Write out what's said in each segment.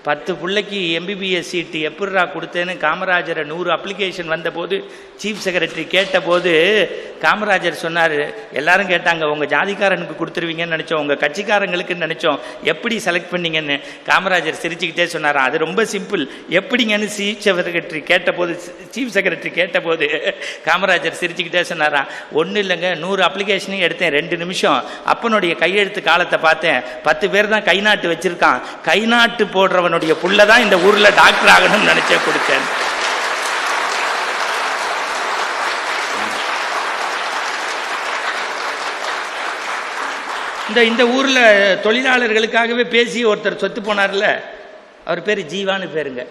10 பிள்ளைக்கு MBBS சீட்டு எப்படிரா கொடுத்தேன்னு காமராஜரை 100 அப்ளிகேஷன் வந்தபோது சீஃப் செக்ரட்டரி கேட்டபோது காமராஜர் சொன்னார், எல்லாரும் கேட்டாங்க உங்கள் ஜாதிக்காரனுக்கு கொடுத்துருவீங்கன்னு நினச்சோம், உங்கள் கட்சிக்காரங்களுக்குன்னு நினச்சோம், எப்படி செலக்ட் பண்ணீங்கன்னு. காமராஜர் சிரிச்சுக்கிட்டே சொன்னாராம், அது ரொம்ப சிம்பிள். எப்படிங்கன்னு சீஃப் செக்ரட்டரி கேட்டபோது காமராஜர் சிரிச்சுக்கிட்டே சொன்னாராம், ஒன்றும் இல்லைங்க, 100 அப்ளிகேஷனையும் எடுத்தேன் 2 நிமிஷம். அப்பனுடைய கையெழுத்து காலத்தை பார்த்தேன், 10 பேர் தான் கை நாட்டு வச்சிருக்கான், கை நாட்டு போடுறவனுடைய புள்ள தான் இந்த ஊரில் டாக்டர் ஆகணும்னு நினச்சே கொடுத்தேன். இந்த ஊரில் தொழிலாளர்களுக்காகவே பேசி ஒருத்தர் சொத்து போனார்ல, அவர் பேர் ஜீவான்னு பேருங்க.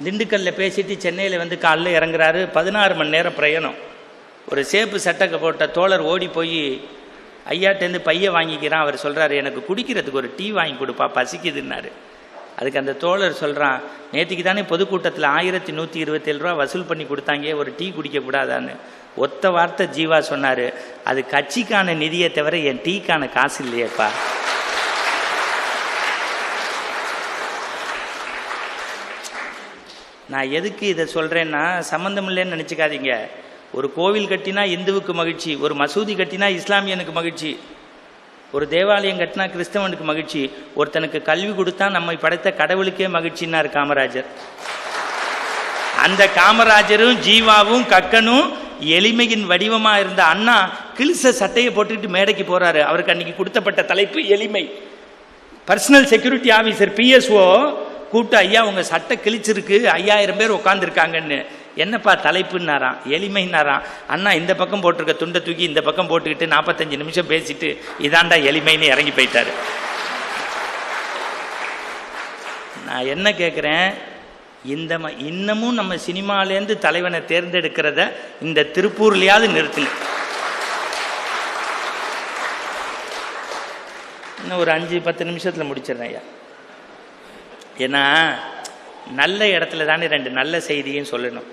திண்டுக்கல்ல பேசிட்டு சென்னையில் வந்து காலையில் இறங்குறாரு. 16 மணி நேரம் பிரயாணம். ஒரு சேப்பு சட்டை போட்ட தோழர் ஓடி போய் ஐயாட்டேருந்து பைய வாங்கிக்கிறான். அவர் சொல்கிறாரு, எனக்கு குடிக்கிறதுக்கு ஒரு டீ வாங்கி கொடுப்பா, பசிக்குதுன்னாரு. அதுக்கு அந்த தோழர் சொல்கிறான், நேற்றுக்கு தானே பொதுக்கூட்டத்தில் 1127 ரூபா வசூல் பண்ணி கொடுத்தாங்க, ஒரு டீ குடிக்கக்கூடாதான்னு. ஒத்த வார்த்தை ஜீவா சொன்னார், அது கட்சிக்கான நிதியை தவிர என் டீக்கான காசு இல்லையேப்பா. நான் எதுக்கு இதை சொல்கிறேன்னா, சம்மந்தம் இல்லைன்னு நினச்சிக்காதீங்க. ஒரு கோவில் கட்டினா இந்துவுக்கு மகிழ்ச்சி, ஒரு மசூதி கட்டினா இஸ்லாமியனுக்கு மகிழ்ச்சி, ஒரு தேவாலயம் கட்டினா கிறிஸ்தவனுக்கு மகிழ்ச்சி, ஒருத்தனுக்கு கல்வி கொடுத்தா நம்மை படைத்த கடவுளுக்கே மகிழ்ச்சின்னார் காமராஜர். அந்த காமராஜரும் ஜீவாவும் கக்கனும் எளிமையின் வடிவமாக இருந்த அண்ணா கிழிச சட்டையை போட்டுக்கிட்டு மேடைக்கு போகிறாரு. அவருக்கு அன்றைக்கி கொடுத்தப்பட்ட தலைப்பு எளிமை. பர்சனல் செக்யூரிட்டி ஆஃபீஸர் PSO கூப்பிட்டு, ஐயா உங்கள் சட்டை கிழிச்சிருக்கு, 5000 பேர் உட்காந்துருக்காங்கன்னு. என்னப்பா தலைப்புன்னாராம், எளிமைன்னாராம். அண்ணா இந்த பக்கம் போட்டிருக்க துண்டை தூக்கி இந்த பக்கம் போட்டுக்கிட்டு 45 நிமிஷம் பேசிட்டு இதாண்டா எளிமைன்னு இறங்கி போயிட்டாரு. நான் என்ன கேட்குறேன், இன்னமும் நம்ம சினிமாலேருந்து தலைவனை தேர்ந்தெடுக்கிறத இந்த திருப்பூர்லையாவது நிறுத்துங்க. இன்னும் ஒரு 5-10 நிமிஷத்தில் முடிச்சிடுறேன் ஐயா. ஏன்னா நல்ல இடத்துல தானே 2 நல்ல செய்தியும் சொல்லணும்.